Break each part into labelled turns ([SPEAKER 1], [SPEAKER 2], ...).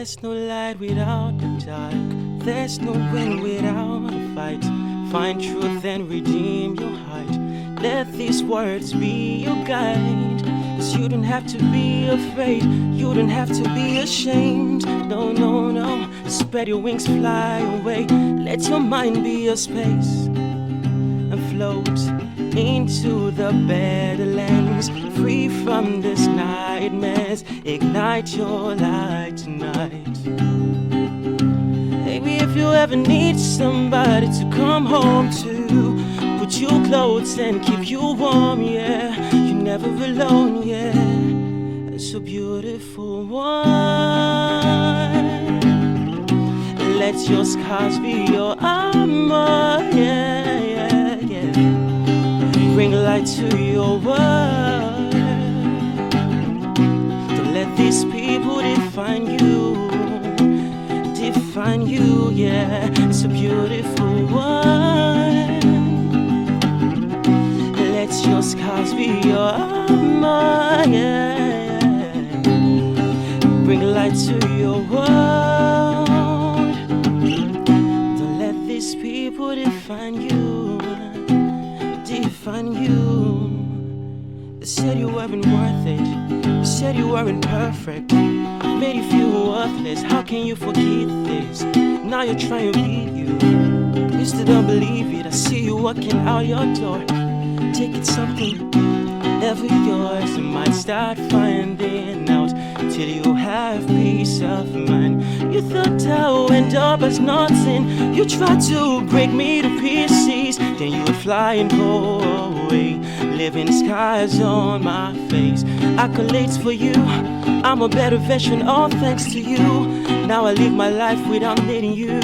[SPEAKER 1] There's no light without the dark. There's no win without a fight. Find truth and redeem your heart. Let these words be your guide. 'Cause you don't have to be afraid. You don't have to be ashamed. No, no, no. Spread your wings, fly away. Let your mind be your space. And float into the better lands. Free from this nightmares. Ignite your light tonight. Maybe if you ever need somebody to come home to, put you clothes and keep you warm, yeah. You're never alone, yeah. It's a beautiful one. Let your scars be your armor, yeah, yeah, yeah. Bring light to your world. Don't let these people define you. Define you, yeah. It's a beautiful one. Let your scars be your armor, yeah. Bring light to your world. Don't let these people define you. Define you. They said you weren't worth it. They said you weren't perfect. Made you feel worthless. How can you forget this? Now you're trying to be you. You still don't believe it. I see you walking out your door. Take it something ever yours. You might start finding out till you have peace of mind. You thought I would end up as nothing. You tried to break me to pieces. Then you would fly and go away, leaving scars on my face. Accolades for you. I'm a better version, all thanks to you. Now I live my life without needing you.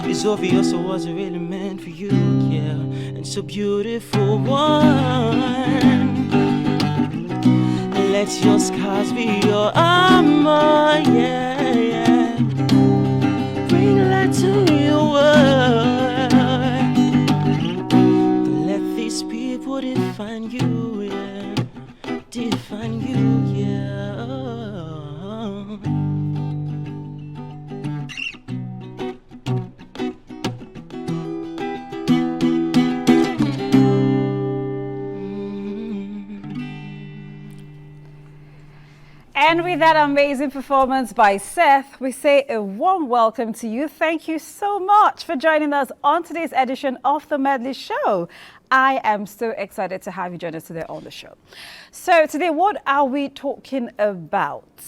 [SPEAKER 1] It's obvious I wasn't really meant for you, yeah. It's a beautiful one. Let your scars be your armor, yeah, yeah. Bring light to your world. Don't let these people define you, yeah. Define you, yeah.
[SPEAKER 2] And with that amazing performance by Seth, we say a warm welcome to you. Thank you so much for joining us on today's edition of the Medley Show. I am so excited to have you join us today on the show. So today, what are we talking about?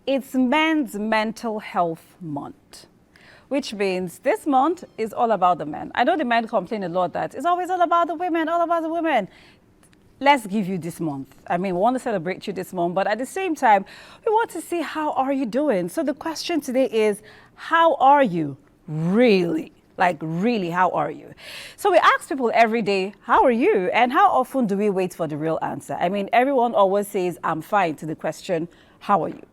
[SPEAKER 2] It's Men's Mental Health Month, which means this month is all about the men. I know the men complain a lot that it's always all about the women, all about the women. Let's give you this month. I mean, we want to celebrate you this month, but at the same time, we want to see how are you doing. So the question today is, how are you really? Like, really, how are you? So we ask people every day, how are you? And how often do we wait for the real answer? I mean, everyone always says, I'm fine, to the question, how are you?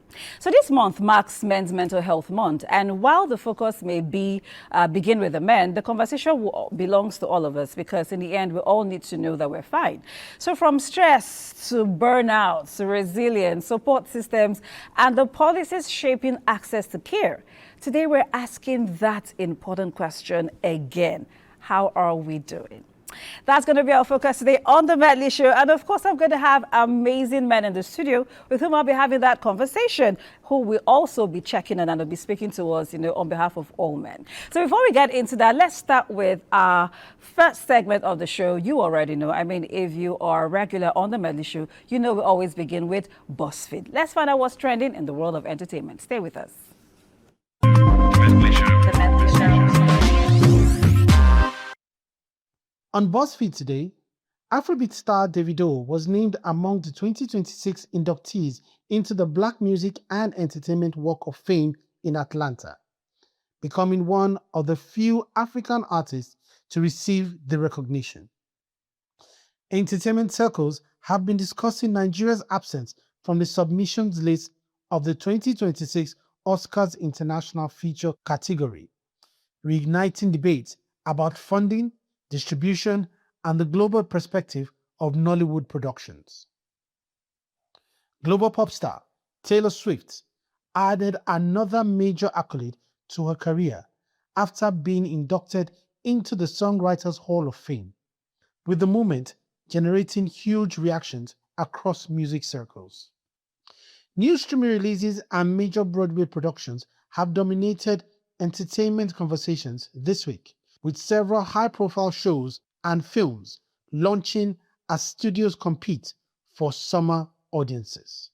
[SPEAKER 2] So this month marks Men's Mental Health Month. And while the focus may be begin with the men, the conversation belongs to all of us, because in the end, we all need to know that we're fine. So from stress to burnout to resilience, support systems, and the policies shaping access to care. Today, we're asking that important question again. How are we doing? That's going to be our focus today on the Medley Show. And of course, I'm going to have amazing men in the studio with whom I'll be having that conversation, who will also be checking in and will be speaking to us, on behalf of all men. So before we get into that, let's start with our first segment of the show. You already know. I mean, if you are regular on the Medley Show, you know we always begin with BuzzFeed. Let's find out what's trending in the world of entertainment. Stay with us. The Medley Show.
[SPEAKER 3] On BuzzFeed today, Afrobeat star Davido was named among the 2026 inductees into the Black Music and Entertainment Walk of Fame in Atlanta, becoming one of the few African artists to receive the recognition. Entertainment circles have been discussing Nigeria's absence from the submissions list of the 2026 Oscars International Feature category, reigniting debate about funding, distribution, and the global perspective of Nollywood productions. Global pop star Taylor Swift added another major accolade to her career after being inducted into the Songwriters Hall of Fame, with the moment generating huge reactions across music circles. New streaming releases and major Broadway productions have dominated entertainment conversations this week, with several high profile shows and films launching as studios compete for summer audiences.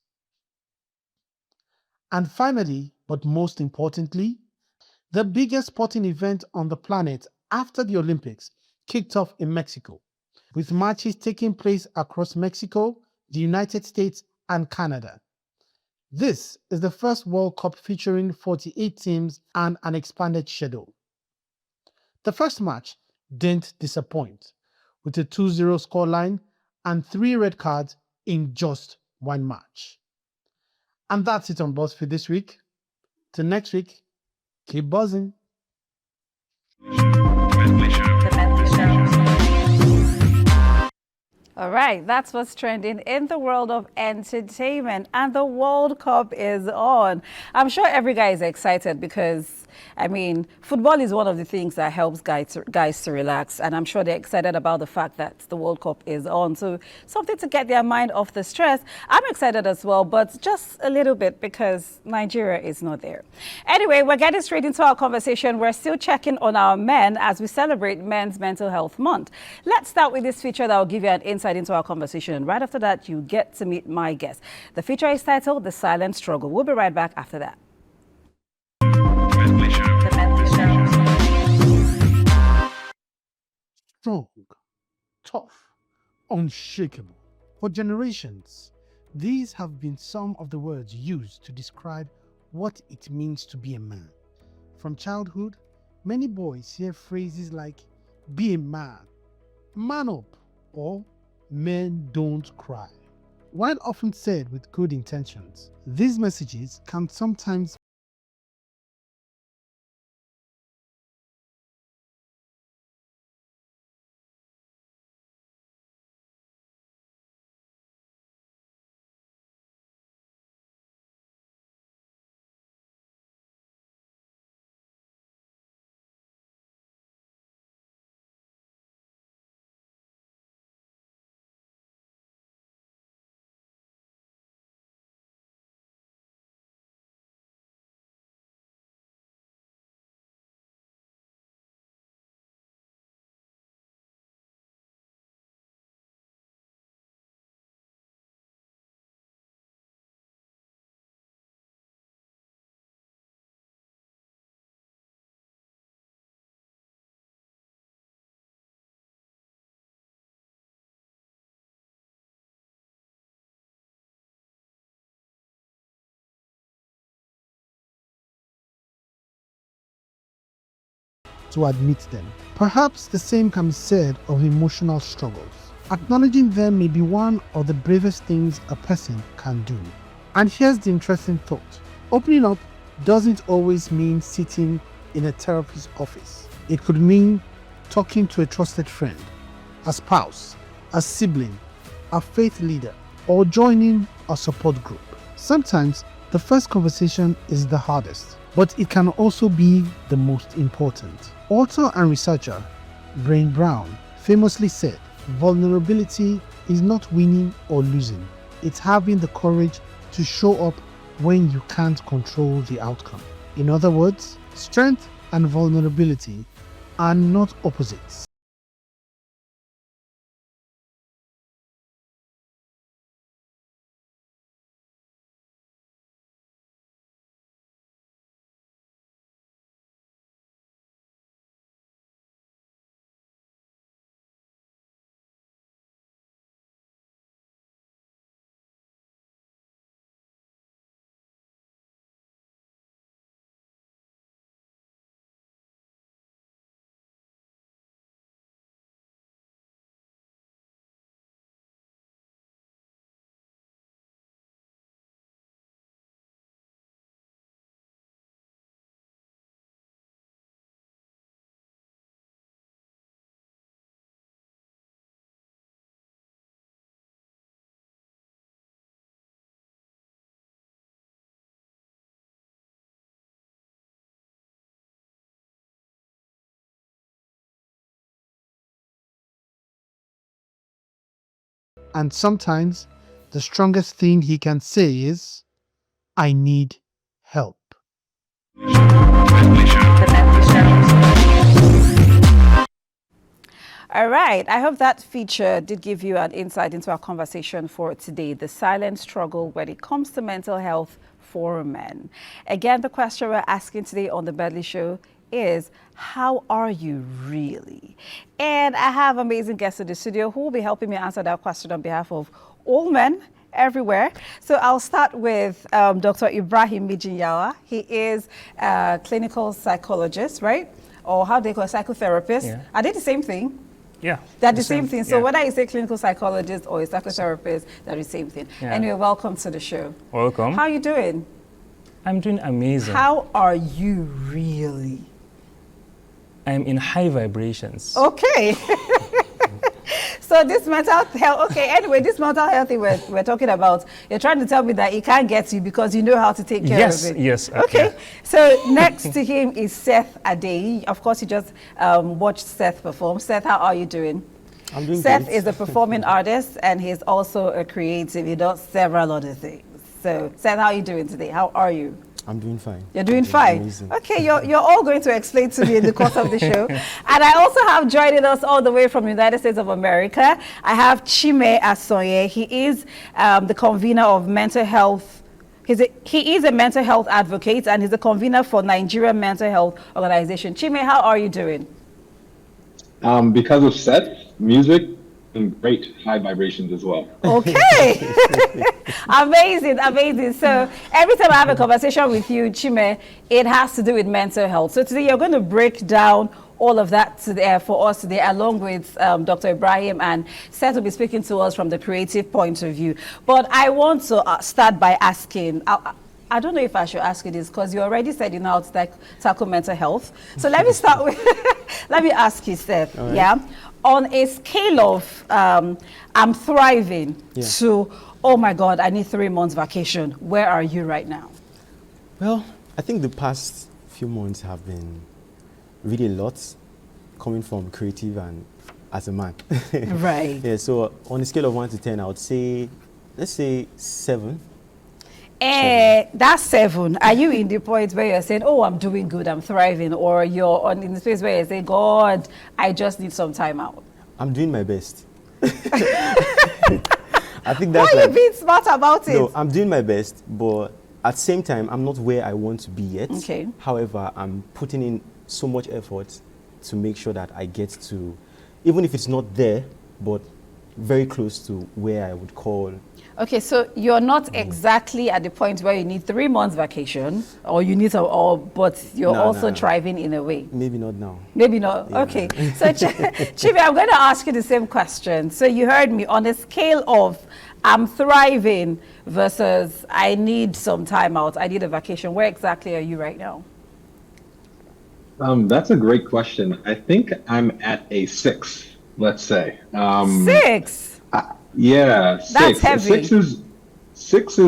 [SPEAKER 3] And finally, but most importantly, the biggest sporting event on the planet after the Olympics kicked off in Mexico, with matches taking place across Mexico, the United States, and Canada. This is the first World Cup featuring 48 teams and an expanded schedule. The first match didn't disappoint, with a 2-0 scoreline and 3 red cards in just one match. And that's it on BuzzFeed this week. Till next week, keep buzzing.
[SPEAKER 2] All right, that's what's trending in the world of entertainment, and the World Cup is on. I'm sure every guy is excited because, I mean, football is one of the things that helps guys to relax, and I'm sure they're excited about the fact that the World Cup is on. So something to get their mind off the stress. I'm excited as well, but just a little bit because Nigeria is not there. Anyway, we're getting straight into our conversation. We're still checking on our men as we celebrate Men's Mental Health Month. Let's start with this feature that will give you an insight into our conversation, and right after that you get to meet my guest. The feature is titled The Silent Struggle. We'll be right back after that.
[SPEAKER 3] Strong, tough, unshakable. For generations, these have been some of the words used to describe what it means to be a man. From childhood, many boys hear phrases like, be a man up, or men don't cry. While often said with good intentions, these messages can sometimes to admit them. Perhaps the same can be said of emotional struggles. Acknowledging them may be one of the bravest things a person can do. And here's the interesting thought. Opening up doesn't always mean sitting in a therapist's office. It could mean talking to a trusted friend, a spouse, a sibling, a faith leader, or joining a support group. Sometimes the first conversation is the hardest, but it can also be the most important. Author and researcher Brain Brown famously said, vulnerability is not winning or losing. It's having the courage to show up when you can't control the outcome. In other words, strength and vulnerability are not opposites. And sometimes the strongest thing he can say is, I need help.
[SPEAKER 2] All right. I hope that feature did give you an insight into our conversation for today, the silent struggle when it comes to mental health for men. Again, the question we're asking today on the Medley Show is, how are you really? And I have amazing guests in the studio who will be helping me answer that question on behalf of all men everywhere. So I'll start with Dr. Ibrahim Mijinyawa. He is a clinical psychologist, right? Or how they call it, psychotherapist.
[SPEAKER 4] Yeah.
[SPEAKER 2] Are they the same thing?
[SPEAKER 4] Yeah.
[SPEAKER 2] They're the same thing. So
[SPEAKER 4] yeah.
[SPEAKER 2] whether you say clinical psychologist or a psychotherapist, they're the same thing.
[SPEAKER 4] Yeah.
[SPEAKER 2] Anyway, welcome to the show.
[SPEAKER 4] Welcome.
[SPEAKER 2] How are you doing?
[SPEAKER 4] I'm doing amazing.
[SPEAKER 2] How are you really?
[SPEAKER 4] I'm in high vibrations.
[SPEAKER 2] Okay. So this mental health, okay, anyway, this mental health thing we're talking about, you're trying to tell me that it can't get you because you know how to take care of it.
[SPEAKER 4] Yes.
[SPEAKER 2] Okay, so next to him is Seth Adeyi. Of course, you just watched Seth perform. Seth, how are you doing?
[SPEAKER 5] I'm doing
[SPEAKER 2] Seth
[SPEAKER 5] great.
[SPEAKER 2] is a performing artist and he's also a creative. He does several other things. So Seth, how are you doing today? How are you?
[SPEAKER 5] I'm doing fine.
[SPEAKER 2] You're doing
[SPEAKER 5] I'm
[SPEAKER 2] fine.
[SPEAKER 5] amazing.
[SPEAKER 2] Okay, you're all going to explain to me in the course of the show. And I also have joining us all the way from the United States of America, I have Chime Asonye. He is the convener of mental health. He is a mental health advocate and he's a convener for Nigerian Mental Health Organization. Chime, how are you doing?
[SPEAKER 6] Because of Seth's music and great high vibrations as well.
[SPEAKER 2] Okay. Amazing. So every time I have a conversation with you, Chime, it has to do with mental health. So today you're going to break down all of that today, for us today, along with Dr. Ibrahim, and Seth will be speaking to us from the creative point of view. But I want to start by asking, I don't know if I should ask you this because you already said you know how to tackle mental health. So let me start with, let me ask you, Seth,
[SPEAKER 5] All right.
[SPEAKER 2] yeah? On a scale of I'm thriving to, oh my God, I need 3 months vacation, where are you right now?
[SPEAKER 5] Well, I think the past few months have been really a lot coming from creative and as a man.
[SPEAKER 2] Right.
[SPEAKER 5] Yeah, so on a scale of 1 to 10, I would say, let's say 7.
[SPEAKER 2] That's 7. Are you in the point where you're saying, oh, I'm doing good, I'm thriving, or you're in the space where you're saying, God, I just need some time out?
[SPEAKER 5] I'm doing my best. I think that's
[SPEAKER 2] Why are you being smart about it?
[SPEAKER 5] No, I'm doing my best, but at the same time, I'm not where I want to be yet.
[SPEAKER 2] Okay.
[SPEAKER 5] However, I'm putting in so much effort to make sure that I get to, even if it's not there, but very close to where I would call.
[SPEAKER 2] Okay, so you're not exactly at the point where you need 3 months vacation, or you need but you're also thriving in a way.
[SPEAKER 5] Maybe not now.
[SPEAKER 2] Maybe not.
[SPEAKER 5] Yeah.
[SPEAKER 2] Okay. So Chibi, I'm going to ask you the same question. So you heard me on a scale of I'm thriving versus I need some time out, I need a vacation. Where exactly are you right now?
[SPEAKER 6] That's a great question. I think I'm at a 6, let's say.
[SPEAKER 2] 6?
[SPEAKER 6] Yeah, 6.
[SPEAKER 2] That's heavy.
[SPEAKER 6] 6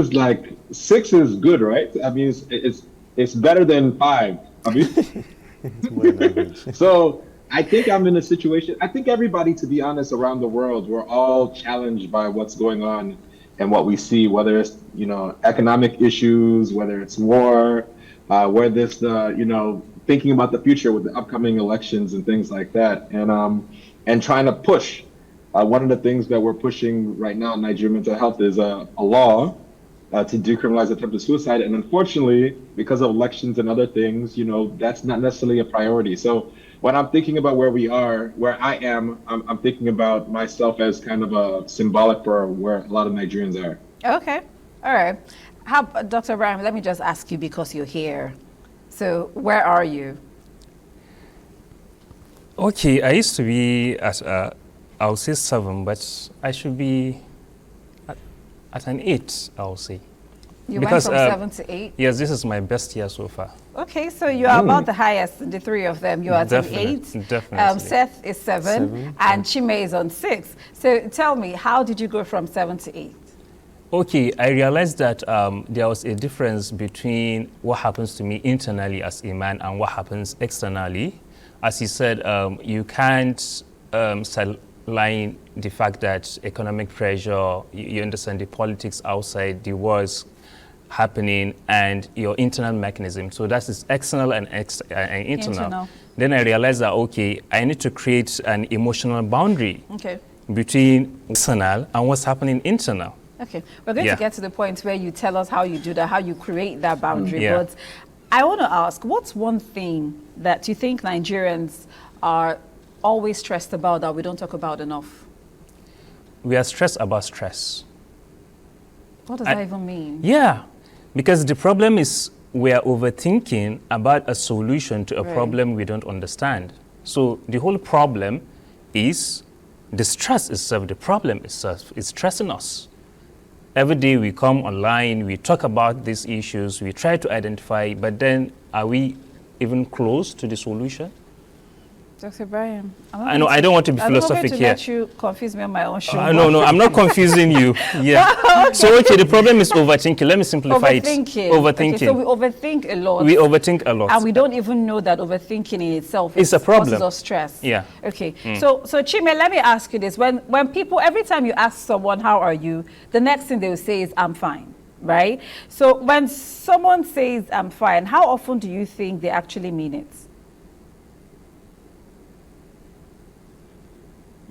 [SPEAKER 6] is good, right? I mean, it's better than 5. I mean,
[SPEAKER 5] It's more than average.
[SPEAKER 6] so I think I'm in a situation. I think everybody, to be honest, around the world, we're all challenged by what's going on and what we see, whether it's economic issues, whether it's war, whether it's thinking about the future with the upcoming elections and things like that, and trying to push. One of the things that we're pushing right now in Nigerian mental health is a law to decriminalize attempted suicide. And unfortunately, because of elections and other things, that's not necessarily a priority. So when I'm thinking about where we are, where I am, I'm thinking about myself as kind of a symbolic for where a lot of Nigerians are.
[SPEAKER 2] Okay. All right. Dr. Ibrahim, let me just ask you because you're here. So where are you?
[SPEAKER 4] Okay, I used to be I'll say 7, but I should be at an 8, I'll say.
[SPEAKER 2] You
[SPEAKER 4] Because,
[SPEAKER 2] went from 7 to 8?
[SPEAKER 4] Yes, this is my best year so far.
[SPEAKER 2] Okay, so you are about the highest, the 3 of them. You're at an 8.
[SPEAKER 4] Definitely.
[SPEAKER 2] Seth is 7, and Chime is on 6. So tell me, how did you go from 7 to 8?
[SPEAKER 4] Okay, I realized that there was a difference between what happens to me internally as a man and what happens externally. As he said, you can't underlying the fact that economic pressure, you understand the politics outside, the wars happening, and your internal mechanism. So that is external and internal. Then I realized that, okay, I need to create an emotional boundary between external and what's happening internal.
[SPEAKER 2] Okay, we're going to get to the point where you tell us how you do that, how you create that boundary. But I want to ask, what's one thing that you think Nigerians are always stressed about that we don't talk about enough?
[SPEAKER 4] We are stressed about stress.
[SPEAKER 2] What does that even mean?
[SPEAKER 4] Yeah, because the problem is we are overthinking about a solution to a problem we don't understand. So the whole problem is the stress itself, the problem itself is stressing us. Every day we come online, we talk about these issues, we try to identify, but then are we even close to the solution?
[SPEAKER 2] Dr. Brian,
[SPEAKER 4] I know I don't want to be philosophic here.
[SPEAKER 2] I'm not going to let you confuse me on my own show.
[SPEAKER 4] No, I'm not confusing you. Yeah. So, okay, the problem is overthinking. Let me simplify it. Overthinking.
[SPEAKER 2] Okay, so we overthink a lot.
[SPEAKER 4] We overthink a lot.
[SPEAKER 2] And we don't even know that overthinking in itself is
[SPEAKER 4] a problem.
[SPEAKER 2] Causes us stress.
[SPEAKER 4] Yeah.
[SPEAKER 2] Okay. So Chime, let me ask you this. When people, every time you ask someone, how are you? The next thing they will say is, I'm fine. Right? So when someone says, I'm fine, how often do you think they actually mean it?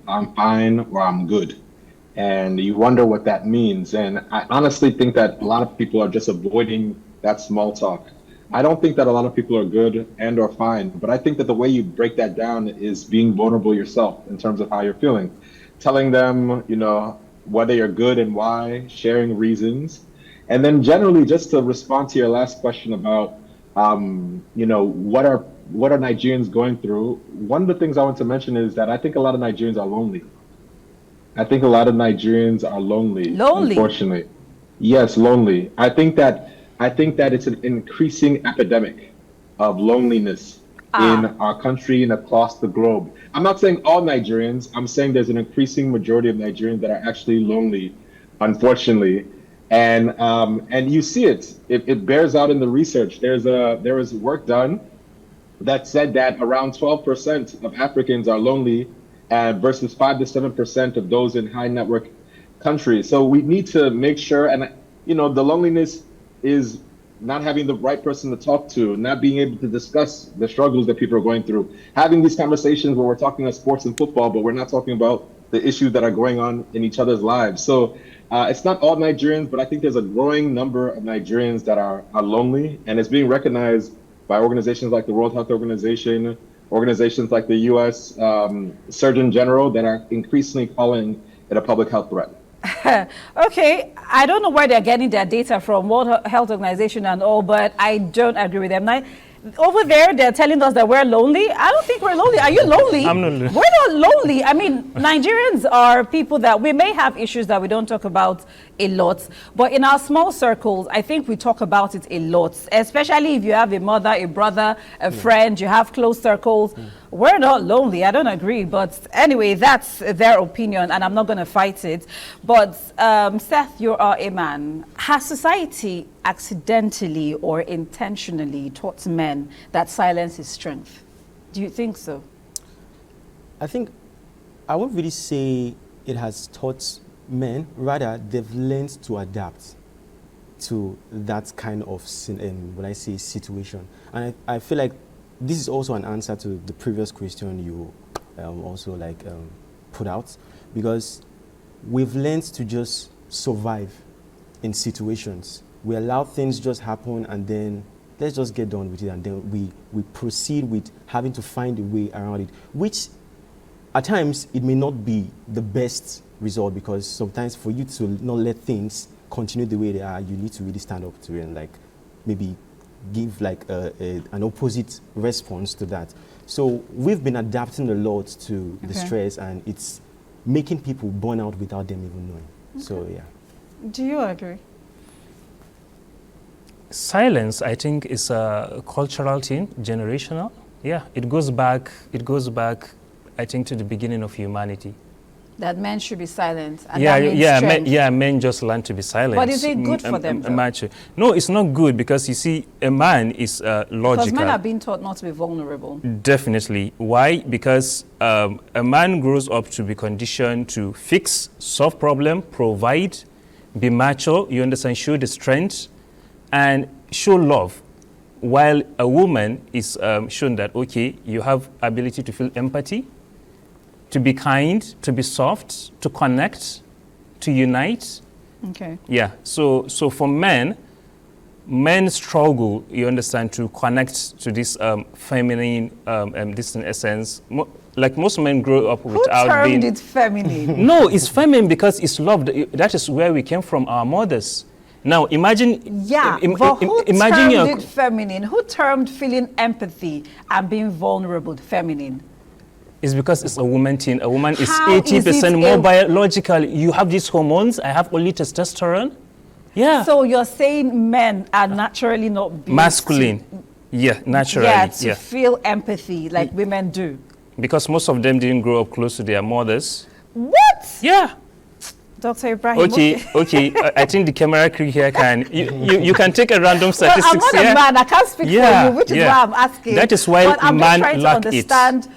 [SPEAKER 6] I'm fine or I'm good. And you wonder what that means. And I honestly think that a lot of people are just avoiding that small talk. I don't think that a lot of people are good and or fine, but I think that the way you break that down is being vulnerable yourself in terms of how you're feeling. Telling them, whether you're good and why, sharing reasons. And then generally, just to respond to your last question about, what are Nigerians going through? One of the things I want to mention is that I think a lot of Nigerians are lonely. I think a lot of Nigerians are lonely.
[SPEAKER 2] Lonely?
[SPEAKER 6] Unfortunately. Yes, lonely. I think that it's an increasing epidemic of loneliness in our country and across the globe. I'm not saying all Nigerians. I'm saying there's an increasing majority of Nigerians that are actually lonely, unfortunately. And you see it. It bears out in the research. There was work done that said that around 12% of Africans are lonely versus 5 to 7% of those in high net worth countries. So we need to make sure, and the loneliness is not having the right person to talk to, not being able to discuss the struggles that people are going through, having these conversations where we're talking about sports and football, but we're not talking about the issues that are going on in each other's lives. So it's not all Nigerians, but I think there's a growing number of Nigerians that are lonely, and it's being recognized by organizations like the World Health Organization, organizations like the U.S. Surgeon General that are increasingly calling it a public health threat.
[SPEAKER 2] Okay, I don't know where they're getting their data from, World Health Organization and all, but I don't agree with them. Now, over there, they're telling us that we're lonely. I don't think we're lonely. Are you lonely?
[SPEAKER 4] I'm not lonely.
[SPEAKER 2] We're not lonely. I mean, Nigerians are people that we may have issues that we don't talk about a lot, but in our small circles, I think we talk about it a lot, especially if you have a mother, a brother, a friend, you have close circles. We're not lonely. I don't agree, but anyway, that's their opinion, and I'm not going to fight it. But Seth, you are a man. Has society accidentally or intentionally taught men that silence is strength? Do you think so?
[SPEAKER 5] I think I won't really say it has taught men. Rather, they've learned to adapt to that kind of situation. And I feel like this is also an answer to the previous question you also put out, because we've learned to just survive in situations. We allow things just happen, and then let's just get done with it, and then we proceed with having to find a way around it, which at times it may not be the best result, because sometimes for you to not let things continue the way they are, you need to really stand up to it and maybe give an opposite response to that. So we've been adapting a lot to the stress, and it's making people burn out without them even knowing. Okay. So yeah.
[SPEAKER 2] Do you agree?
[SPEAKER 4] Silence, I think, is a cultural thing, generational. Yeah, it goes back, I think, to the beginning of humanity.
[SPEAKER 2] That men should be silent. And
[SPEAKER 4] Yeah,
[SPEAKER 2] that means
[SPEAKER 4] yeah,
[SPEAKER 2] strength.
[SPEAKER 4] men just learn to be silent.
[SPEAKER 2] But is it good for them, though?
[SPEAKER 4] Macho. No, it's not good because you see, a man is logical.
[SPEAKER 2] Because men are being taught not to be vulnerable.
[SPEAKER 4] Definitely. Why? Because a man grows up to be conditioned to fix, solve problem, provide, be macho, you understand, show the strength, and show love. While a woman is shown that, okay, you have ability to feel empathy, to be kind, to be soft, to connect, to unite.
[SPEAKER 2] Okay.
[SPEAKER 4] Yeah. So for men struggle, you understand, to connect to this feminine, this in essence. Like most men grow up without being.
[SPEAKER 2] Who termed it feminine?
[SPEAKER 4] No, it's feminine because it's love. That is where we came from, our mothers. Now imagine.
[SPEAKER 2] Yeah, but who
[SPEAKER 4] imagine
[SPEAKER 2] termed it feminine? Who termed feeling empathy and being vulnerable feminine?
[SPEAKER 4] It's because it's a woman thing. A woman is
[SPEAKER 2] How is
[SPEAKER 4] 80%
[SPEAKER 2] it
[SPEAKER 4] more biological. You have these hormones. I have only testosterone. Yeah.
[SPEAKER 2] So you're saying men are naturally not built
[SPEAKER 4] Masculine. Yeah, naturally.
[SPEAKER 2] to feel empathy like women do.
[SPEAKER 4] Because most of them didn't grow up close to their mothers.
[SPEAKER 2] What?
[SPEAKER 4] Yeah.
[SPEAKER 2] Dr. Ibrahim.
[SPEAKER 4] Okay. I think the camera crew here can. You can take a random
[SPEAKER 2] Well,
[SPEAKER 4] statistics
[SPEAKER 2] I'm not
[SPEAKER 4] here.
[SPEAKER 2] a man. I can't speak for you, which is why I'm asking.
[SPEAKER 4] That is why
[SPEAKER 2] but I'm
[SPEAKER 4] man
[SPEAKER 2] just trying
[SPEAKER 4] lack
[SPEAKER 2] to understand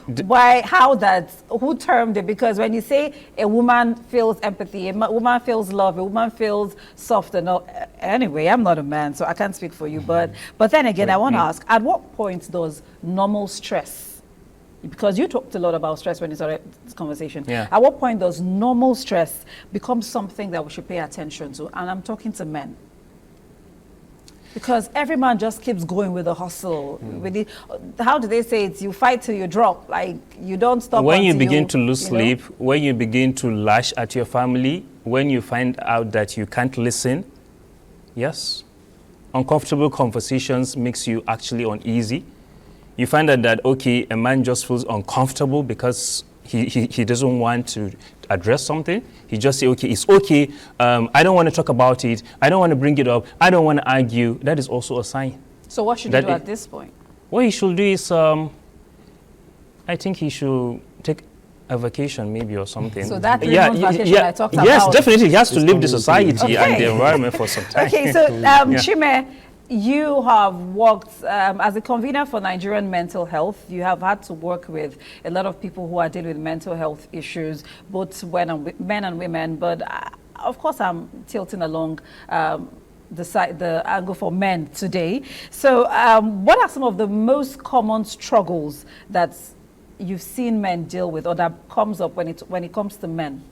[SPEAKER 2] who termed it. Because when you say a woman feels empathy, a woman feels love, a woman feels soft and all. Anyway, I'm not a man, so I can't speak for you. But then again, I want to ask: at what point does normal stress? Because you talked a lot about stress when you started this conversation.
[SPEAKER 4] Yeah.
[SPEAKER 2] At what point does normal stress become something that we should pay attention to? And I'm talking to men. Because every man just keeps going with the hustle. With the, how do they say it? You fight till you drop. Like, you don't stop
[SPEAKER 4] When you
[SPEAKER 2] until
[SPEAKER 4] begin to lose
[SPEAKER 2] you know?
[SPEAKER 4] sleep, when you begin to lash at your family, when you find out that you can't listen, yes, uncomfortable conversations makes you actually uneasy. You find out that, okay, a man just feels uncomfortable because he doesn't want to address something. He just say, okay, it's okay. I don't want to talk about it. I don't want to bring it up. I don't want to argue. That is also a sign.
[SPEAKER 2] So what should you do at this point?
[SPEAKER 4] What he should do is, I think he should take a vacation maybe or something.
[SPEAKER 2] So that vacation I talked about.
[SPEAKER 4] Yes, definitely. He has to leave the society
[SPEAKER 2] Okay.
[SPEAKER 4] and the environment for some time.
[SPEAKER 2] Okay, so Chime, you have worked as a convener for Nigerian mental health. You have had to work with a lot of people who are dealing with mental health issues, both men and women. But of course, I'm tilting along the angle for men today. So what are some of the most common struggles that you've seen men deal with, or that comes up when it comes to men?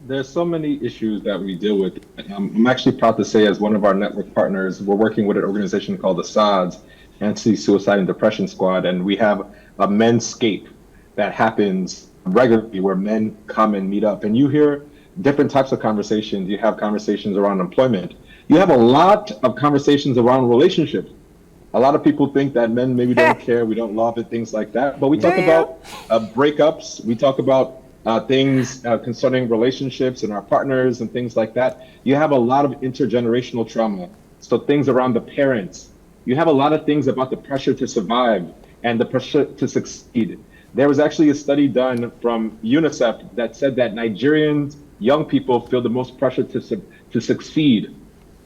[SPEAKER 6] There's so many issues that we deal with. I'm actually proud to say, as one of our network partners, we're working with an organization called the SODS, Anti-Suicide and Depression Squad, and we have a menscape that happens regularly where men come and meet up. And you hear different types of conversations. You have conversations around employment. You have a lot of conversations around relationships. A lot of people think that men maybe don't care, we don't love it, things like that. But we talk about breakups. We talk about things concerning relationships and our partners and things like that. You have a lot of intergenerational trauma. So things around the parents. You have a lot of things about the pressure to survive and the pressure to succeed. There was actually a study done from UNICEF that said that Nigerian young people feel the most pressure to succeed.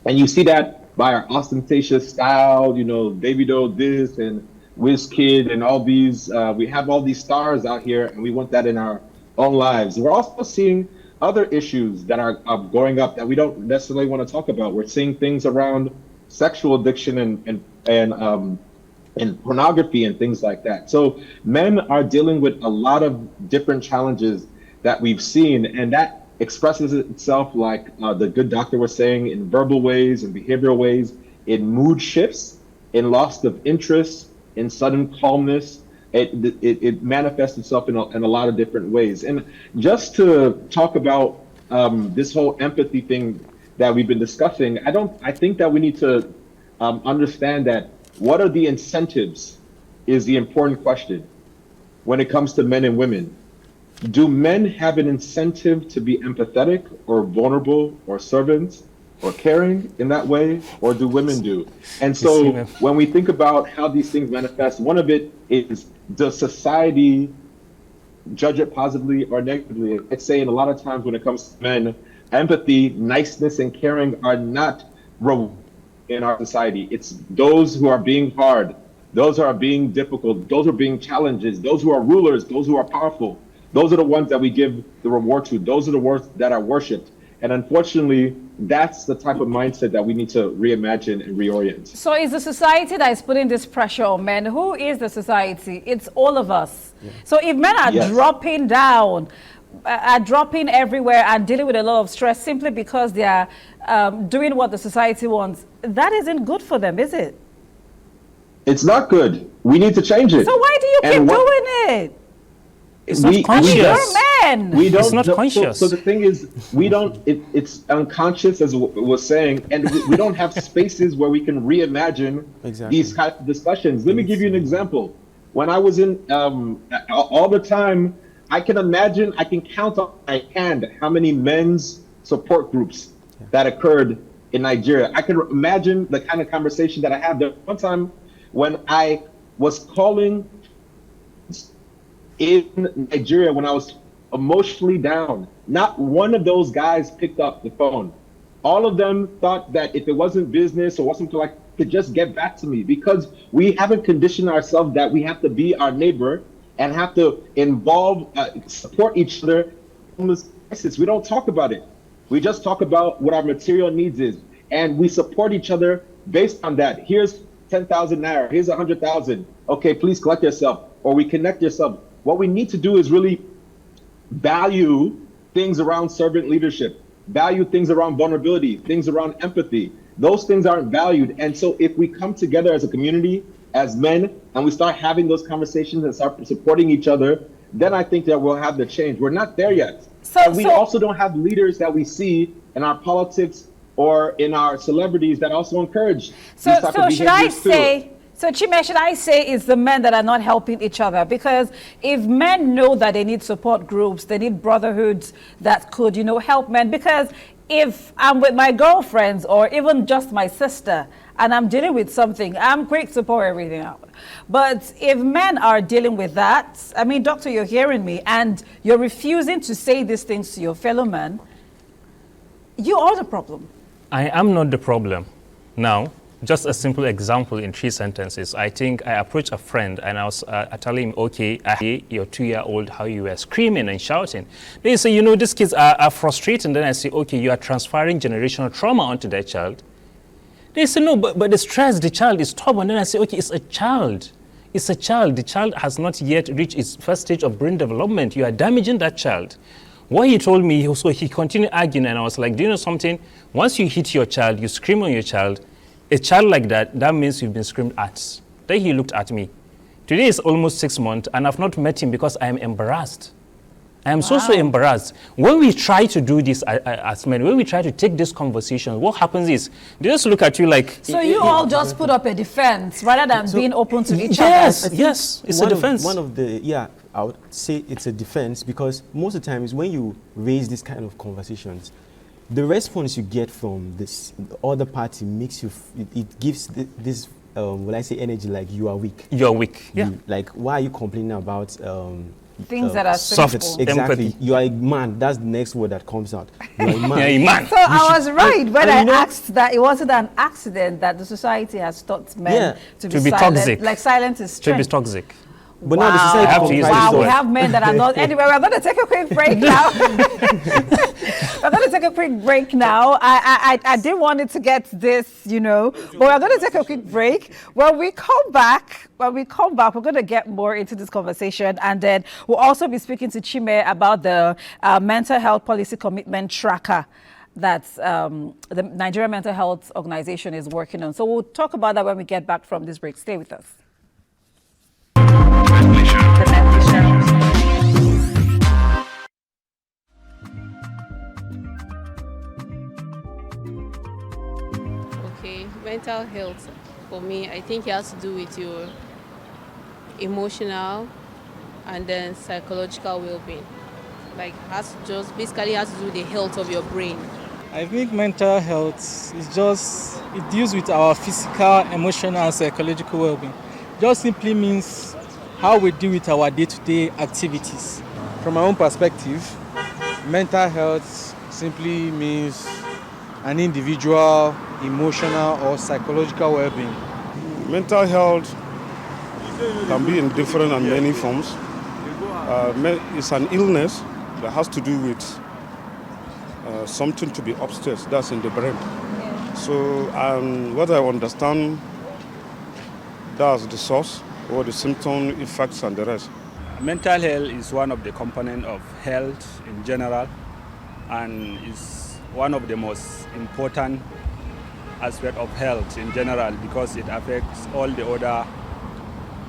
[SPEAKER 6] And you see that by our ostentatious style, you know, Davido this and Wizkid and all these, we have all these stars out here and we want that in our own lives. We're also seeing other issues that are growing up that we don't necessarily want to talk about. We're seeing things around sexual addiction and pornography and things like that. So men are dealing with a lot of different challenges that we've seen, and that expresses itself, like the good doctor was saying, in verbal ways and behavioral ways, in mood shifts, in loss of interest, in sudden calmness. It manifests itself in a lot of different ways. And just to talk about this whole empathy thing that we've been discussing, I think that we need to understand that what are the incentives is the important question when it comes to men and women. Do men have an incentive to be empathetic or vulnerable or servants or caring in that way, or do women do? And so when we think about how these things manifest, one of it is, does society judge it positively or negatively. It's saying a lot of times when it comes to men, empathy, niceness, and caring are not in our society. It's those who are being hard, those who are being difficult, those who are being challenges, those who are rulers, those who are powerful. Those are the ones that we give the reward to. Those are the ones that are worshipped. And unfortunately, that's the type of mindset that we need to reimagine and reorient.
[SPEAKER 2] So is the society that is putting this pressure on men? Who is the society? It's all of us. Yeah. So if men are dropping down, are dropping everywhere and dealing with a lot of stress simply because they are doing what the society wants, that isn't good for them, is it?
[SPEAKER 6] It's not good. We need to change it.
[SPEAKER 2] So why do you keep doing it?
[SPEAKER 4] It's not conscious.
[SPEAKER 2] You're men.
[SPEAKER 6] We don't,
[SPEAKER 4] it's not conscious.
[SPEAKER 6] So the thing is, we don't, it's unconscious, as we're saying, and we don't have spaces where we can reimagine these kind of discussions. Let me give you an example. When I was in, all the time, I can imagine, I can count on my hand how many men's support groups that occurred in Nigeria. I can imagine the kind of conversation that I had. There one time when I was calling in Nigeria when I was emotionally down, not one of those guys picked up the phone. All of them thought that if it wasn't business or wasn't like, to just get back to me, because we haven't conditioned ourselves that we have to be our neighbor and have to involve, support each other in this crisis. We don't talk about it. We just talk about what our material needs is, and we support each other based on that. Here's 10,000 naira, here's 100,000. Okay, please collect yourself, or we connect yourself. What we need to do is really value things around servant leadership, value things around vulnerability, things around empathy. Those things aren't valued. And so if we come together as a community, as men, and we start having those conversations and start supporting each other, then I think that we'll have the change. We're not there yet. And we also don't have leaders that we see in our politics or in our celebrities that also encourage these type of behaviors too.
[SPEAKER 2] So Chime, should I say it's the men that are not helping each other? Because if men know that they need support groups, they need brotherhoods that could, help men. Because if I'm with my girlfriends or even just my sister and I'm dealing with something, I'm quick to pour everything out. But if men are dealing with that, I mean, doctor, you're hearing me and you're refusing to say these things to your fellow men, you are the problem.
[SPEAKER 4] I am not the problem. Now, just a simple example in 3 sentences. I think I approached a friend and I was telling him, okay, I hear your 2-year-old, how you were screaming and shouting. They say, these kids are frustrated. And then I say, okay, you are transferring generational trauma onto that child. They say, no, but the stress, the child is stubborn. Then I say, okay, it's a child. It's a child. The child has not yet reached its first stage of brain development. You are damaging that child. What he told me, so he continued arguing, and I was like, do you know something? Once you hit your child, you scream on your child, a child like that means you've been screamed at. Then he looked at me. Today is almost 6 months, and I've not met him because I am embarrassed. I am so embarrassed. When we try to do this as men, when we try to take this conversation, what happens is, they just look at you like...
[SPEAKER 2] So you all just put up a defense rather than being open to each other?
[SPEAKER 4] Yes, it's a defense.
[SPEAKER 5] I would say it's a defense, because most of the times when you raise this kind of conversations, the response you get from this other party makes you, it gives this, when I say energy, like you are weak.
[SPEAKER 4] You are weak, yeah.
[SPEAKER 5] Like, why are you complaining about
[SPEAKER 2] things that are
[SPEAKER 4] soft?
[SPEAKER 2] simple.
[SPEAKER 5] Exactly.
[SPEAKER 4] Empathy.
[SPEAKER 5] You are a man. That's the next word that comes out. You are a man.
[SPEAKER 4] Yeah, a man.
[SPEAKER 2] So I was right when I asked that it wasn't an accident that the society has taught men to be silent.
[SPEAKER 4] Toxic.
[SPEAKER 2] Like silence is strength.
[SPEAKER 4] To be toxic.
[SPEAKER 5] But now the society
[SPEAKER 4] have to use this
[SPEAKER 2] we
[SPEAKER 4] word.
[SPEAKER 2] have men that are not. Anyway, we're going to take a quick break now. We're going to take a quick break now. I didn't want it to get this, but we're going to take a quick break. When we come back, we're going to get more into this conversation, and then we'll also be speaking to Chime about the mental health policy commitment tracker that the Nigerian Mental Health Organization is working on. So we'll talk about that when we get back from this break. Stay with us.
[SPEAKER 7] Okay, mental health for me, I think it has to do with your emotional and then psychological well-being. Like, basically has to do with the health of your brain.
[SPEAKER 8] I think mental health it deals with our physical, emotional, and psychological well-being. Just simply means how we deal with our day-to-day activities. From my own perspective, mental health simply means an individual emotional or psychological well-being.
[SPEAKER 9] Mental health can be in different and many forms. It's an illness that has to do with something to be upstairs, that's in the brain. So what I understand, that's the source or the symptom effects and the rest.
[SPEAKER 10] Mental health is one of the components of health in general and is one of the most important aspects of health in general because it affects all the other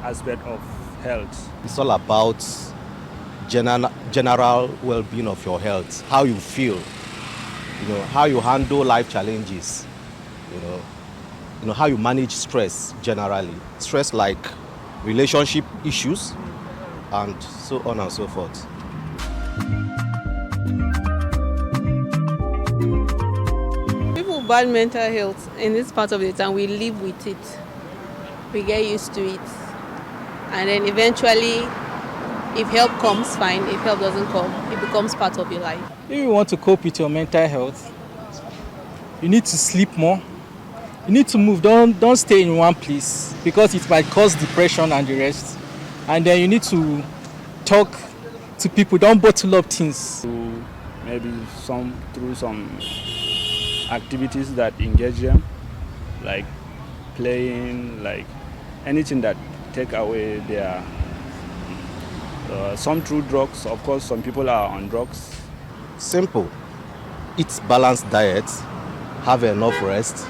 [SPEAKER 10] aspects of health.
[SPEAKER 11] It's all about general well-being of your health, how you feel, how you handle life challenges, how you manage stress generally. Stress like relationship issues and so on and so forth.
[SPEAKER 7] People with bad mental health in this part of the town, we live with it. We get used to it. And then eventually, if help comes, fine. If help doesn't come, it becomes part of your life.
[SPEAKER 8] If you want to cope with your mental health, you need to sleep more. You need to move. Don't stay in one place because it might cause depression and the rest. And then you need to talk to people. Don't bottle up things.
[SPEAKER 10] Maybe through some activities that engage them, like playing, like anything that take away their. Some through drugs. Of course, some people are on drugs.
[SPEAKER 11] Simple. Eat balanced diet, have enough rest,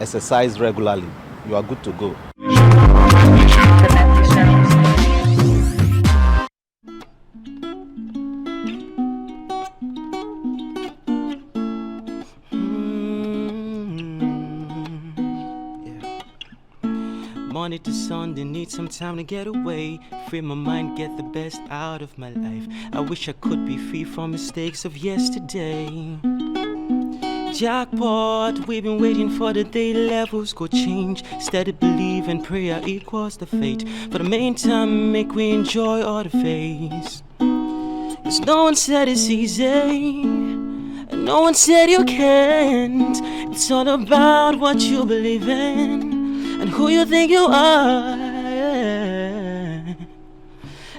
[SPEAKER 11] exercise regularly. You are good to go.
[SPEAKER 1] Monday to Sunday, need some time to get away. Free my mind, get the best out of my life. I wish I could be free from mistakes of yesterday. Jackpot, we've been waiting for the day levels go change. Steady belief and prayer equals the fate. For the meantime, make we enjoy all the phase. Cause no one said it's easy, and no one said you can't. It's all about what you believe in and who you think you are.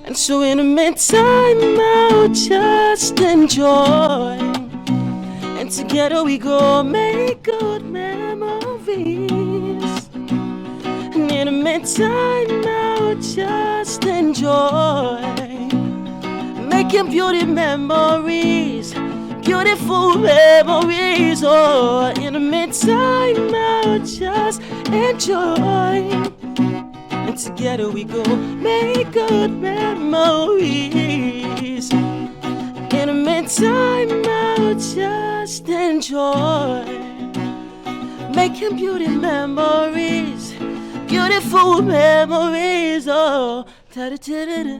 [SPEAKER 1] And so in the meantime, I'll just enjoy. And together we go make good memories. And in the meantime, I'll just enjoy making beauty memories, beautiful memories. Oh, in the meantime, I'll just enjoy. And together we go make good memories. In the meantime, I'll just enjoy making beauty memories, beautiful memories. Oh, ta-da-ta-da-da,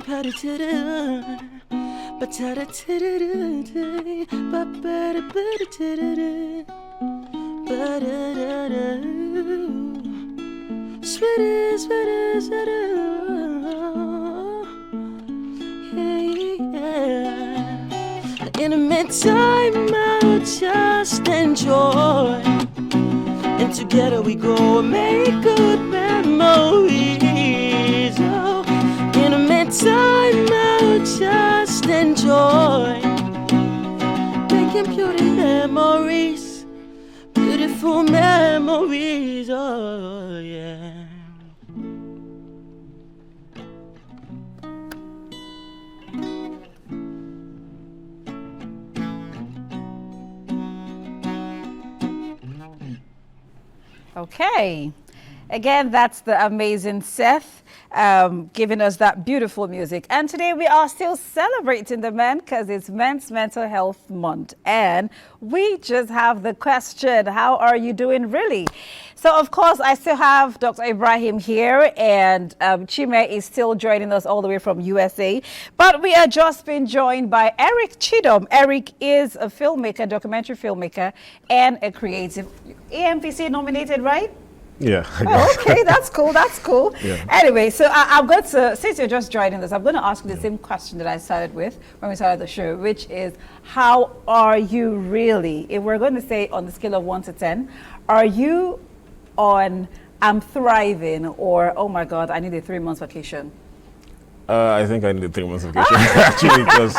[SPEAKER 1] pa-da-ta-da, ba-ta-da-ta-da-da, ba-ba-da-ba-da-ta-da-da, ba-da-da-da. Sweetie, sweetie, sweetie. Yeah. In the meantime, I'll just enjoy. And together we go make good memories. Oh, in the meantime, I'll just enjoy making beauty memories, beautiful memories. Oh, yeah.
[SPEAKER 2] Okay. Again, that's the amazing Seth giving us that beautiful music. And today we are still celebrating the men because it's Men's Mental Health Month. And we just have the question, how are you doing really? So, of course, I still have Dr. Ibrahim here, and Chime is still joining us all the way from USA. But we are just being joined by Eric Chidom. Eric is a filmmaker, documentary filmmaker, and a creative. AMPC nominated, right?
[SPEAKER 12] Yeah.
[SPEAKER 2] Oh, okay, that's cool. That's cool.
[SPEAKER 12] Yeah.
[SPEAKER 2] Anyway, so I'm going to, since you're just joining us, I'm going to ask you the same question that I started with when we started the show, which is, how are you really? If we're going to say on the scale of 1 to 10, are you on I'm thriving, or oh my God, I need a 3 months vacation?
[SPEAKER 12] I think I need a 3 months vacation actually, because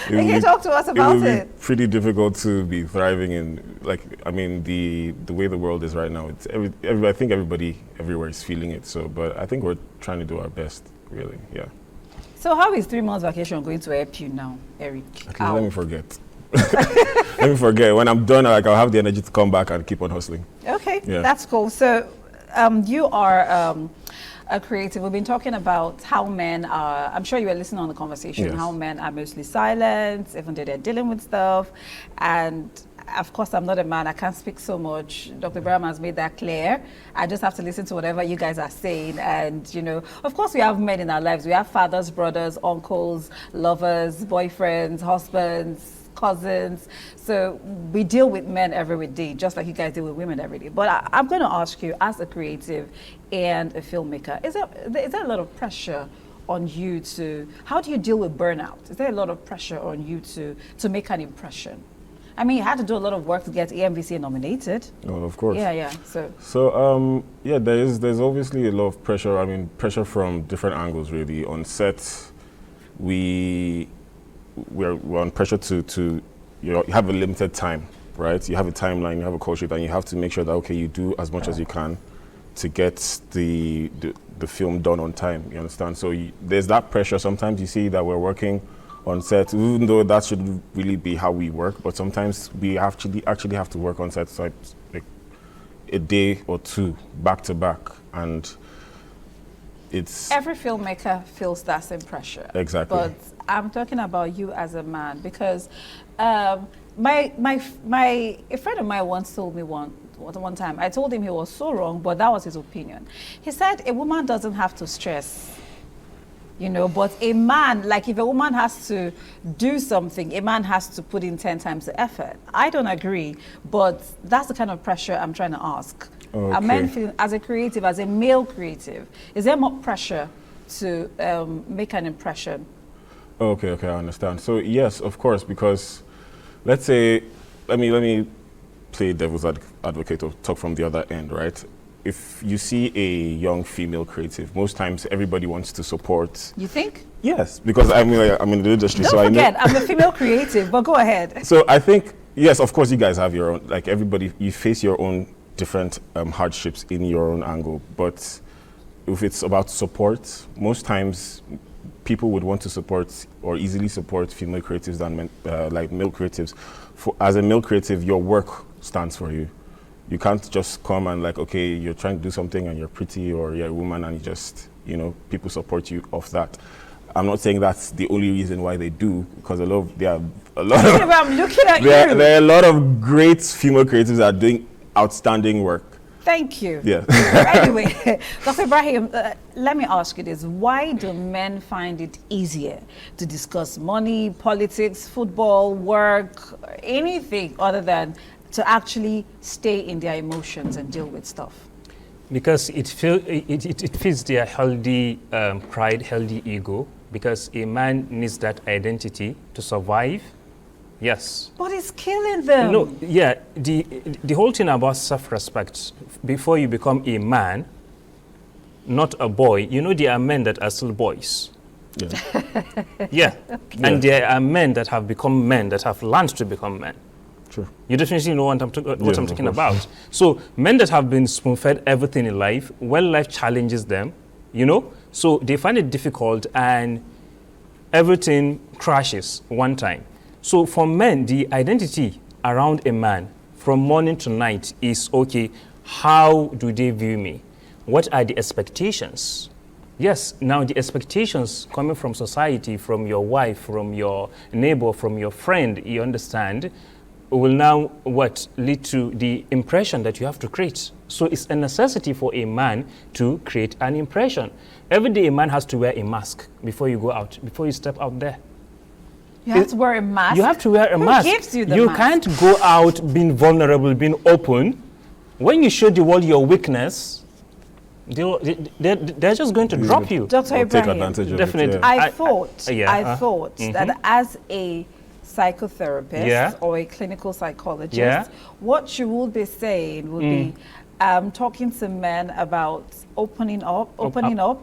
[SPEAKER 2] Can you talk to us about
[SPEAKER 12] it?
[SPEAKER 2] it?
[SPEAKER 12] Would be pretty difficult to be thriving in, like, I mean, the way the world is right now. It's I think everybody everywhere is feeling it. So, but I think we're trying to do our best, really. Yeah.
[SPEAKER 2] So how is 3 months vacation going to help you now, Eric?
[SPEAKER 12] Okay, let me forget. Let me forget. When I'm done, like, I'll have the energy to come back and keep on hustling.
[SPEAKER 2] Okay,
[SPEAKER 12] Yeah.
[SPEAKER 2] that's cool. So you are a creative. We've been talking about how men are, I'm sure you were listening on the conversation,
[SPEAKER 12] Yes.
[SPEAKER 2] how men are mostly silent, even though they're dealing with stuff. And of course, I'm not a man, I can't speak so much. Dr. Brown has made that clear. I just have to listen to whatever you guys are saying. And, you know, of course, we have men in our lives. We have fathers, brothers, uncles, lovers, boyfriends, husbands, cousins. So we deal with men every day, just like you guys deal with women every day. But I'm going to ask you, as a creative and a filmmaker, is there a lot of pressure on you to, how do you deal with burnout? Is there a lot of pressure on you to make an impression? I mean, you had to do a lot of work to get EMVCA nominated.
[SPEAKER 12] Oh, of course.
[SPEAKER 2] Yeah.
[SPEAKER 12] So yeah, there's obviously a lot of pressure. I mean, pressure from different angles, really. On set, we're on pressure to you have a limited time, right? You have a timeline, you have a call sheet, and you have to make sure that, okay, you do as much as you can to get the film done on time. You understand? So there's that pressure. Sometimes you see that we're working on set, even though that should really be how we work, but sometimes we actually have to work on set like a day or two back to back, and it's
[SPEAKER 2] every filmmaker feels that same pressure.
[SPEAKER 12] Exactly.
[SPEAKER 2] But I'm talking about you as a man, because a friend of mine once told me one time, I told him he was so wrong, but that was his opinion. He said a woman doesn't have to stress, you know, but a man, like if a woman has to do something, a man has to put in 10 times the effort. I don't agree, but that's the kind of pressure I'm trying to ask.
[SPEAKER 12] Okay.
[SPEAKER 2] Are men feeling, as a creative, as a male creative, is there more pressure to make an impression?
[SPEAKER 12] Okay, I understand. So yes, of course, because let's say, let me play devil's advocate or talk from the other end, right? If you see a young female creative, most times everybody wants to support.
[SPEAKER 2] You think?
[SPEAKER 12] Yes, because I'm in the industry,
[SPEAKER 2] Don't
[SPEAKER 12] so
[SPEAKER 2] forget,
[SPEAKER 12] I know.
[SPEAKER 2] I'm a female creative, but go ahead.
[SPEAKER 12] So I think, yes, of course, you guys have your own, like everybody, you face your own different hardships in your own angle. But if it's about support, most times people would want to support or easily support female creatives than like male creatives. As a male creative, your work stands for you. You can't just come and like, okay, you're trying to do something and you're pretty or you're a woman and you just, you know, people support you off that. I'm not saying that's the only reason why they do, because I'm looking at you. There are a lot of great female creatives that are doing outstanding work.
[SPEAKER 2] Thank you.
[SPEAKER 12] Yeah.
[SPEAKER 2] Anyway, Dr. Ibrahim, let me ask you this. Why do men find it easier to discuss money, politics, football, work, anything other than to actually stay in their emotions and deal with stuff?
[SPEAKER 4] Because it feeds their healthy pride, healthy ego, because a man needs that identity to survive. Yes.
[SPEAKER 2] But it's killing them.
[SPEAKER 4] No, yeah, the whole thing about self-respect, before you become a man, not a boy, you know, there are men that are still boys.
[SPEAKER 12] Yeah.
[SPEAKER 4] Yeah.
[SPEAKER 2] Okay.
[SPEAKER 4] And there are men that have become men, that have learned to become men.
[SPEAKER 12] True.
[SPEAKER 4] You definitely know what I'm talking about. So men that have been spoon-fed everything in life, when life challenges them, you know, so they find it difficult and everything crashes one time. So for men, the identity around a man from morning to night is, okay, how do they view me? What are the expectations? Yes, now the expectations coming from society, from your wife, from your neighbor, from your friend, you understand, will now lead to the impression that you have to create. So it's a necessity for a man to create an impression. Every day a man has to wear a mask before you go out, before you step out there.
[SPEAKER 2] You have to wear a mask?
[SPEAKER 4] You have to wear a mask.
[SPEAKER 2] Who gives you the
[SPEAKER 4] You
[SPEAKER 2] mask?
[SPEAKER 4] can't go out being vulnerable, being open. when you show the world your weakness, they're just going to drop you.
[SPEAKER 2] Dr.
[SPEAKER 12] Or take
[SPEAKER 2] Ibrahim,
[SPEAKER 12] advantage of
[SPEAKER 4] Definitely.
[SPEAKER 12] it. Yeah.
[SPEAKER 2] I thought that as a psychotherapist or a clinical psychologist, what you would be saying would be talking to men about opening up,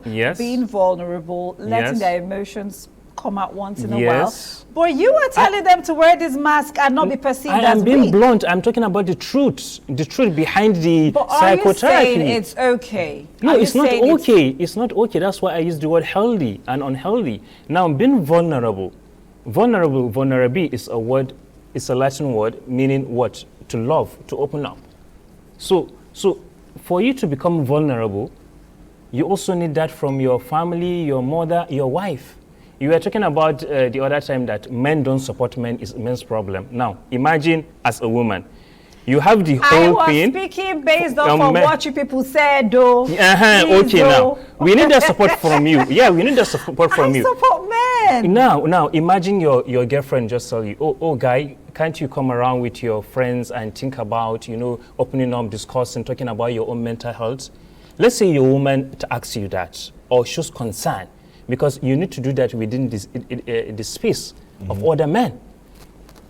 [SPEAKER 2] being vulnerable, letting their emotions come out once in a while. But you are telling them to wear this mask and not be perceived as
[SPEAKER 4] I'm being
[SPEAKER 2] weak.
[SPEAKER 4] blunt. I'm talking about the truth behind the
[SPEAKER 2] But are
[SPEAKER 4] psychotherapy.
[SPEAKER 2] you saying it's okay?
[SPEAKER 4] No,
[SPEAKER 2] Are you
[SPEAKER 4] it's not
[SPEAKER 2] saying
[SPEAKER 4] okay. It's not okay. That's why I use the word healthy and unhealthy. Now, being vulnerable. Vulnerability is a word, it's a Latin word meaning what? To love, to open up. So for you to become vulnerable, you also need that from your family, your mother, your wife. You were talking about the other time that men don't support men is men's problem. Now, imagine as a woman, you have the whole thing.
[SPEAKER 2] I was speaking based off of what you people said, though.
[SPEAKER 4] Okay, now we need that support from you. Yeah, we need that support from you.
[SPEAKER 2] I support men.
[SPEAKER 4] Now, imagine your girlfriend just tell you, oh, guy, can't you come around with your friends and think about, opening up, discussing, talking about your own mental health? Let's say your woman asks you that or shows concern, because you need to do that within the space of other men.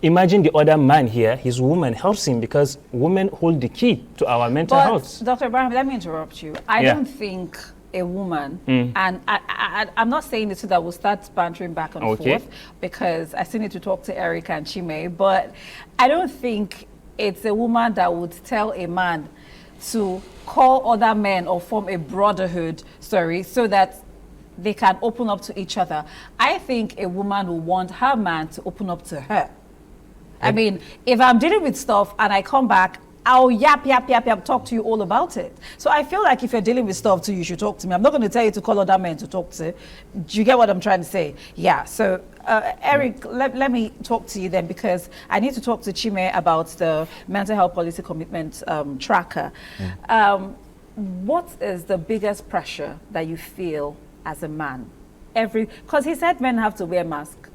[SPEAKER 4] Imagine the other man here, his woman helps him, because women hold the key to our mental health.
[SPEAKER 2] Dr. Ibrahim, let me interrupt you. I don't think a woman, and I'm not saying this so that we'll start bantering back and forth, because I still need to talk to Erica and Chime, but I don't think it's a woman that would tell a man to call other men or form a brotherhood, so that they can open up to each other. I think a woman will want her man to open up to her. I mean, if I'm dealing with stuff and I come back, I'll yap, talk to you all about it. So I feel like if you're dealing with stuff too, you should talk to me. I'm not going to tell you to call other men to talk to. Do you get what I'm trying to say? Yeah, so Eric, let me talk to you then, because I need to talk to Chime about the mental health policy commitment tracker. What is the biggest pressure that you feel as a man? Because he said men have to wear masks.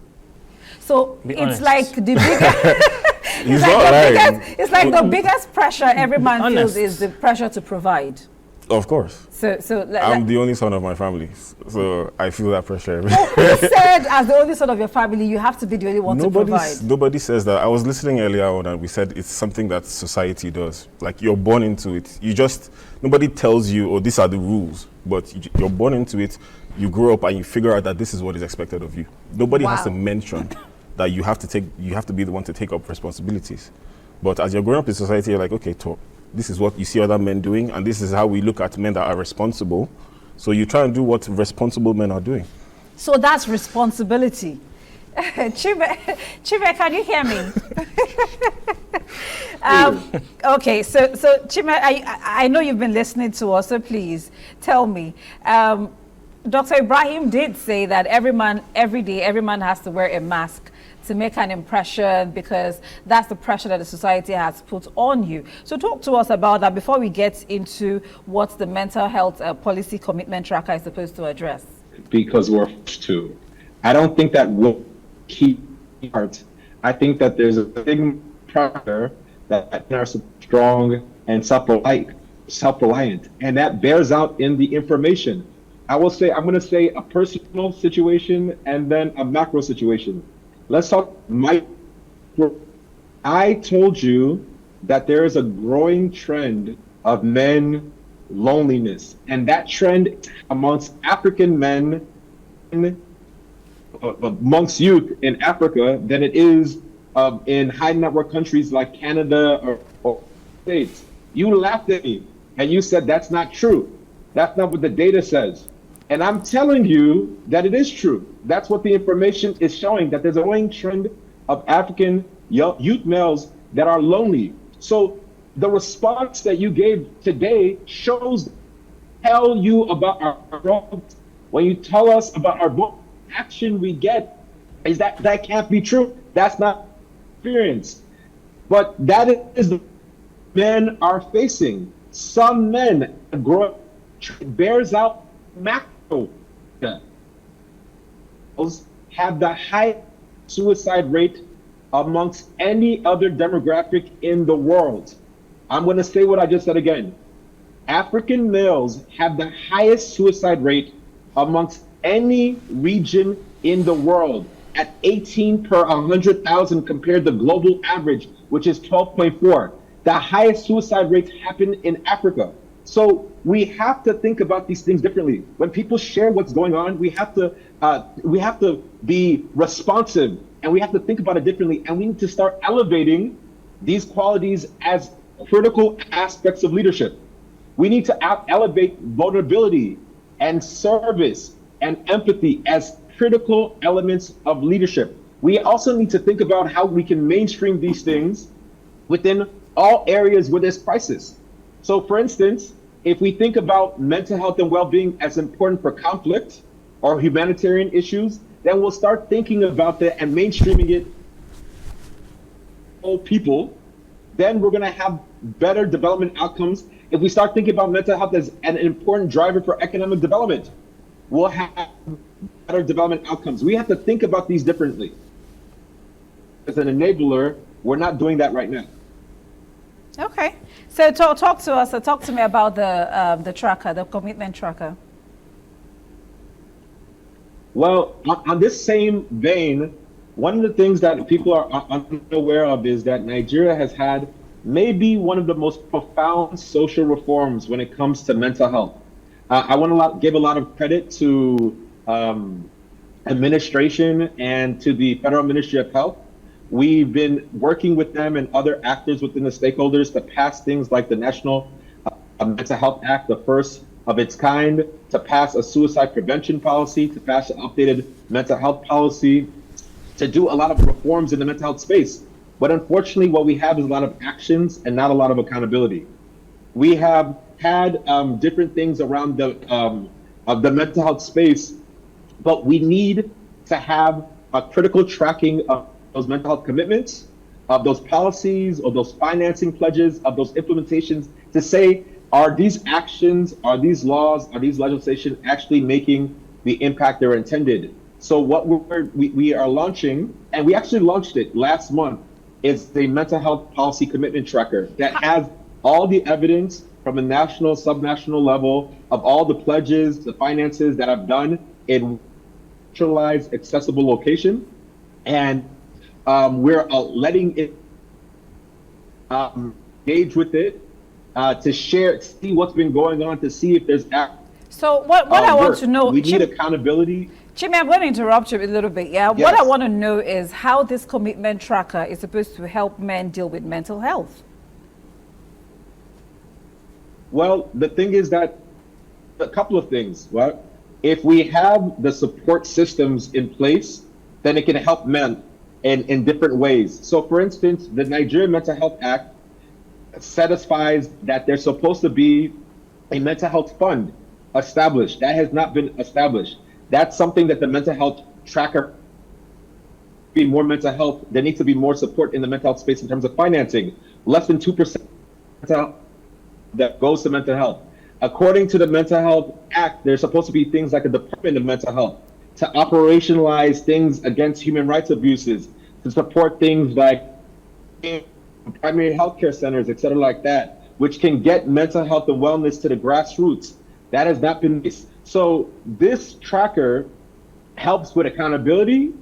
[SPEAKER 2] So it's like the biggest, it's like the biggest pressure every man feels is the pressure to provide.
[SPEAKER 12] Of course.
[SPEAKER 2] So
[SPEAKER 12] I'm the only son of my family, so I feel that pressure.
[SPEAKER 2] Who said, as the only son of your family, you have to be the only one to provide?
[SPEAKER 12] Nobody says that. I was listening earlier on, and we said it's something that society does. Like, you're born into it. Nobody tells you, oh, these are the rules, but you're born into it. You grow up and you figure out that this is what is expected of you. Nobody has to mention that you have to be the one to take up responsibilities. But as you're growing up in society, you're like, okay, this is what you see other men doing, and this is how we look at men that are responsible. So you try and do what responsible men are doing.
[SPEAKER 2] So that's responsibility. Chibe, can you hear me? Okay, so Chibe, I know you've been listening to us, so please tell me. Dr. Ibrahim did say that every day, every man has to wear a mask to make an impression, because that's the pressure that the society has put on you. So talk to us about that before we get into what the mental health policy commitment tracker is supposed to address.
[SPEAKER 6] Because we're forced to. I don't think that will keep part. I think that there's a big pressure that are strong and self-reliant, and that bears out in the information. I'm going to say a personal situation and then a macro situation. Let's talk micro. I told you that there is a growing trend of men loneliness, and that trend amongst African men, amongst youth in Africa, than it is in high network countries like Canada or States. You laughed at me and you said that's not true. That's not what the data says. And I'm telling you that it is true. That's what the information is showing, that there's a growing trend of African youth males that are lonely. So the response that you gave today shows, tell you about our problems. When you tell us about our action we get, is that can't be true. That's not experience. But that is the men are facing. Some men bears out macro have the highest suicide rate amongst any other demographic in the world. I'm going to say what I just said again. African males have the highest suicide rate amongst any region in the world at 18 per 100,000 compared to global average, which is 12.4. The highest suicide rates happen in Africa. So we have to think about these things differently. When people share what's going on, we have to be responsive, and we have to think about it differently. And we need to start elevating these qualities as critical aspects of leadership. We need to elevate vulnerability and service and empathy as critical elements of leadership. We also need to think about how we can mainstream these things within all areas where there's crisis. So for instance, if we think about mental health and well-being as important for conflict or humanitarian issues, then we'll start thinking about that and mainstreaming it all people. Then we're gonna have better development outcomes. If we start thinking about mental health as an important driver for economic development, we'll have better development outcomes. We have to think about these differently. As an enabler, we're not doing that right now.
[SPEAKER 2] Okay, so talk to us. Talk to me about the tracker, the commitment tracker.
[SPEAKER 6] Well, on this same vein, one of the things that people are unaware of is that Nigeria has had maybe one of the most profound social reforms when it comes to mental health. I want to give a lot of credit to administration and to the Federal Ministry of Health. We've been working with them and other actors within the stakeholders to pass things like the National Mental Health Act, the first of its kind, to pass a suicide prevention policy, to pass an updated mental health policy, to do a lot of reforms in the mental health space. But unfortunately, what we have is a lot of actions and not a lot of accountability. We have had different things around of the mental health space, but we need to have a critical tracking of those mental health commitments, of those policies, or those financing pledges, of those implementations, to say, are these actions, are these laws, are these legislation actually making the impact they're intended? So what we are launching, and we actually launched it last month, is the mental health policy commitment tracker that has all the evidence from a national, subnational level of all the pledges, the finances that I've done in centralized, accessible location. And we're letting it engage with it, to share, see what's been going on, to see if there's
[SPEAKER 2] so what I want to know,
[SPEAKER 6] we need accountability.
[SPEAKER 2] Chime, I'm going to interrupt you a little bit. Yeah,
[SPEAKER 6] Yes.
[SPEAKER 2] What I want to know is how this commitment tracker is supposed to help men deal with mental health.
[SPEAKER 6] Well, the thing is that a couple of things, right? If we have the support systems in place, then it can help men in different ways. So for instance, the Nigerian Mental Health Act satisfies that there's supposed to be a mental health fund established. That has not been established. That's something that the mental health tracker be more mental health. There needs to be more support in the mental health space in terms of financing. Less than 2% that goes to mental health. According to the Mental Health Act, there's supposed to be things like a Department of Mental Health to operationalize things against human rights abuses, to support things like primary healthcare centers, et cetera, like that, which can get mental health and wellness to the grassroots. That has not been. So this tracker helps with accountability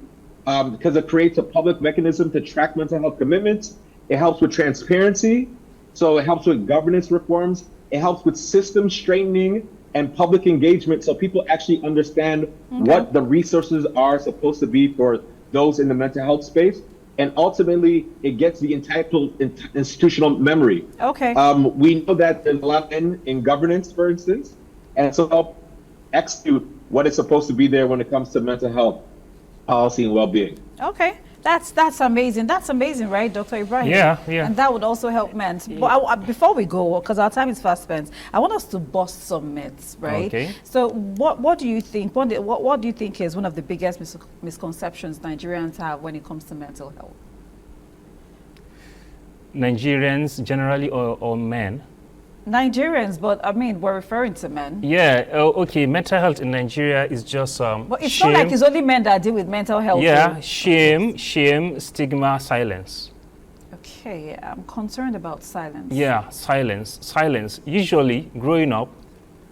[SPEAKER 6] because it creates a public mechanism to track mental health commitments. It helps with transparency. So it helps with governance reforms. It helps with system strengthening and public engagement so people actually understand what the resources are supposed to be for those in the mental health space. And ultimately, it gets the entitled institutional memory.
[SPEAKER 2] Okay.
[SPEAKER 6] We know that there's a lot in governance, for instance, and so help execute what is supposed to be there when it comes to mental health policy and well-being.
[SPEAKER 2] Okay. That's amazing. That's amazing, right, Dr. Ibrahim?
[SPEAKER 4] Yeah, yeah.
[SPEAKER 2] And that would also help men. But before we go, because our time is fast spent, I want us to bust some myths, right?
[SPEAKER 4] Okay.
[SPEAKER 2] So what do you think? What do you think is one of the biggest misconceptions Nigerians have when it comes to mental health?
[SPEAKER 4] Nigerians generally or men?
[SPEAKER 2] Nigerians, but I mean, we're referring to men.
[SPEAKER 4] Yeah, okay. Mental health in Nigeria is just
[SPEAKER 2] But it's
[SPEAKER 4] shame.
[SPEAKER 2] not like it's only men that deal with mental health.
[SPEAKER 4] Yeah,
[SPEAKER 2] though.
[SPEAKER 4] shame, stigma, silence.
[SPEAKER 2] Okay, I'm concerned about silence.
[SPEAKER 4] Yeah, silence. Silence. Usually, growing up,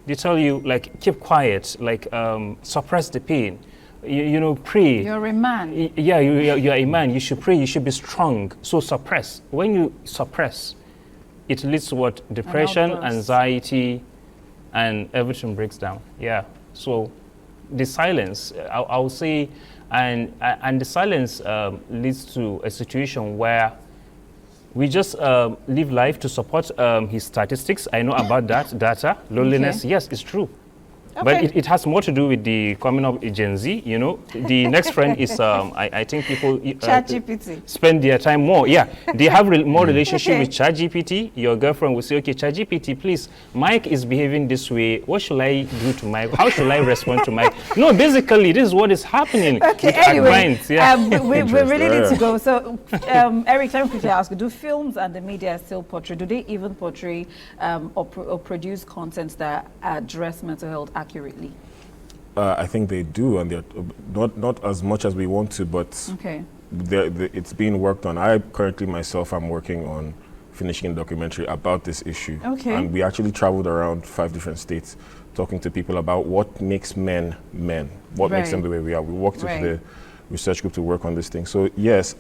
[SPEAKER 4] they tell you, like, keep quiet, like, suppress the pain. You know, pray.
[SPEAKER 2] You're a man.
[SPEAKER 4] Yeah, you're a man. You should pray. You should be strong. So suppress. When you suppress, it leads to what? Depression, anxiety, and everything breaks down. Yeah. So the silence, I would say, and the silence leads to a situation where we just live life to support his statistics. I know about that data, loneliness. Okay. Yes, it's true. Okay. But it has more to do with the coming up Gen Z, you know. The next trend is, I think people
[SPEAKER 2] ChatGPT.
[SPEAKER 4] Spend their time more. Yeah, they have more relationship with ChatGPT. Your girlfriend will say, okay, ChatGPT, please, Mike is behaving this way. What should I do to Mike? How should I respond to Mike? No, basically, this is what is happening.
[SPEAKER 2] Okay, anyway, we really need to go. So, Eric, let me quickly ask you, do films and the media still portray, do they even portray or produce content that address mental health accurately?
[SPEAKER 12] I think they do, and they're not as much as we want to, but
[SPEAKER 2] okay.
[SPEAKER 12] It's being worked on. I currently myself am working on finishing a documentary about this issue.
[SPEAKER 2] Okay.
[SPEAKER 12] And we actually traveled around 5 different states talking to people about what makes men men, what makes them the way we are. We worked with the research group to work on this thing. So yes,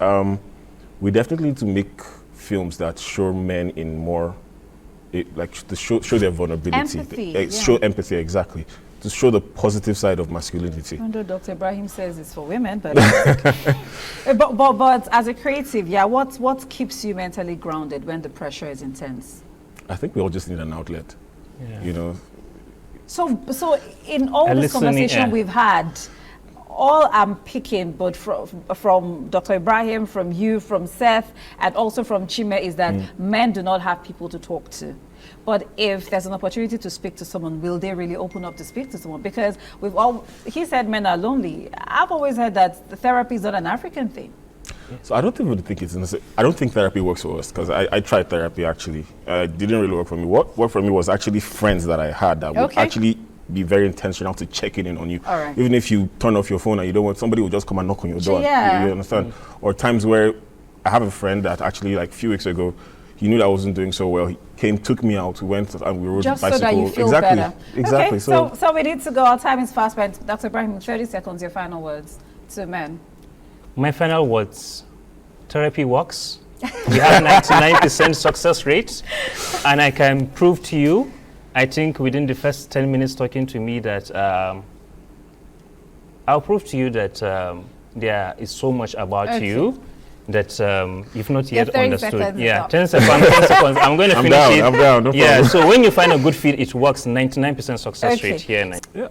[SPEAKER 12] we definitely need to make films that show men in more, like to show their vulnerability.
[SPEAKER 2] Empathy,
[SPEAKER 12] show empathy, exactly. To show the positive side of masculinity.
[SPEAKER 2] Even though Dr. Ibrahim says it's for women, but but as a creative, yeah, what keeps you mentally grounded when the pressure is intense?
[SPEAKER 12] I think we all just need an outlet, you know.
[SPEAKER 2] So in all this conversation we've had, all I'm picking, but from Dr. Ibrahim, from you, from Seth, and also from Chime, is that men do not have people to talk to. But if there's an opportunity to speak to someone, will they really open up to speak to someone? Because he said men are lonely. I've always heard that therapy is not an African thing.
[SPEAKER 12] So I don't think therapy works for us, because I tried therapy actually. It didn't really work for me. What worked for me was actually friends that I had that would actually be very intentional to checking in on you.
[SPEAKER 2] All right.
[SPEAKER 12] Even if you turn off your phone and you don't want, somebody will just come and knock on your door.
[SPEAKER 2] Yeah.
[SPEAKER 12] You understand? Or times where I have a friend that actually, like a few weeks ago, he knew that I wasn't doing so well. He came, took me out, we went and we rode
[SPEAKER 2] just
[SPEAKER 12] bicycle.
[SPEAKER 2] So that you feel better.
[SPEAKER 12] Exactly.
[SPEAKER 2] Okay, so we need to go. Our time is fast spent. Dr. Ibrahim, 30 seconds, your final words to men.
[SPEAKER 4] My final words, therapy works. We have 99% success rate, and I can prove to you, I think within the first 10 minutes talking to me that I'll prove to you that there is so much about you that you've not yet understood. Yeah, 10 seconds, 10 seconds. I'm going to finish it.
[SPEAKER 12] I'm down. No problem.
[SPEAKER 4] So when you find a good fit, it works. 99% success rate here.
[SPEAKER 12] Yeah,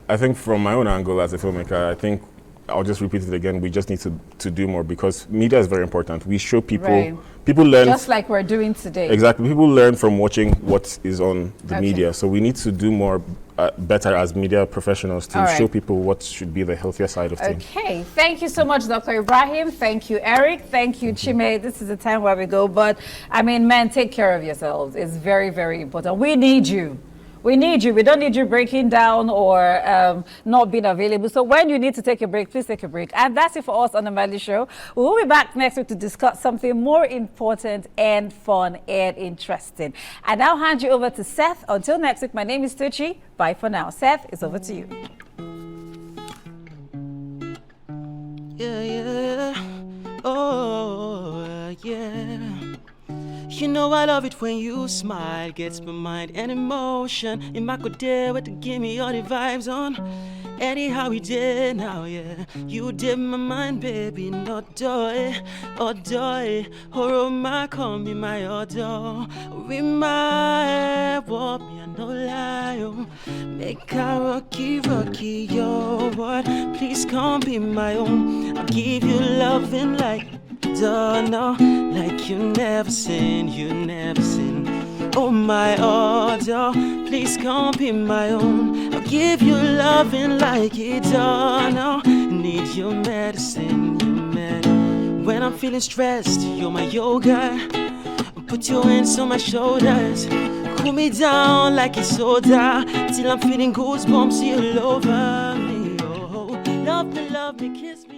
[SPEAKER 12] I think from my own angle as a filmmaker, I think I'll just repeat it again. We just need to do more, because media is very important. We show people, people learn.
[SPEAKER 2] Just like we're doing today.
[SPEAKER 12] Exactly. People learn from watching what is on the media. So we need to do more, better as media professionals to show people what should be the healthier side of things.
[SPEAKER 2] Okay. Thank you so much, Dr. Ibrahim. Thank you, Eric. Thank you, Chime. This is the time where we go. But, I mean, men, take care of yourselves. It's very, very important. We need you. We need you. We don't need you breaking down or not being available. So when you need to take a break, please take a break. And that's it for us on the Medley Show. We will be back next week to discuss something more important and fun and interesting. And I'll hand you over to Seth. Until next week, my name is Tucci. Bye for now. Seth, it's over to you.
[SPEAKER 1] Yeah. Oh, yeah. You know I love it when you smile, gets my mind and emotion. In my good day, what to give me all the vibes on. Anyhow we did now, yeah. You did my mind, baby, not doy, or doy. Or my call me my odor. We my want me, I no lie, oh. Make a rocky, yo, what? Please come be my own. I'll give you loving like don't know, like you never seen. Oh my order, please come be my own. I'll give you loving like it don't know. Need your medicine, When I'm feeling stressed, you're my yoga. Put your hands on my shoulders, cool me down like it's soda, till I'm feeling goosebumps all over me. Oh, love me, kiss me.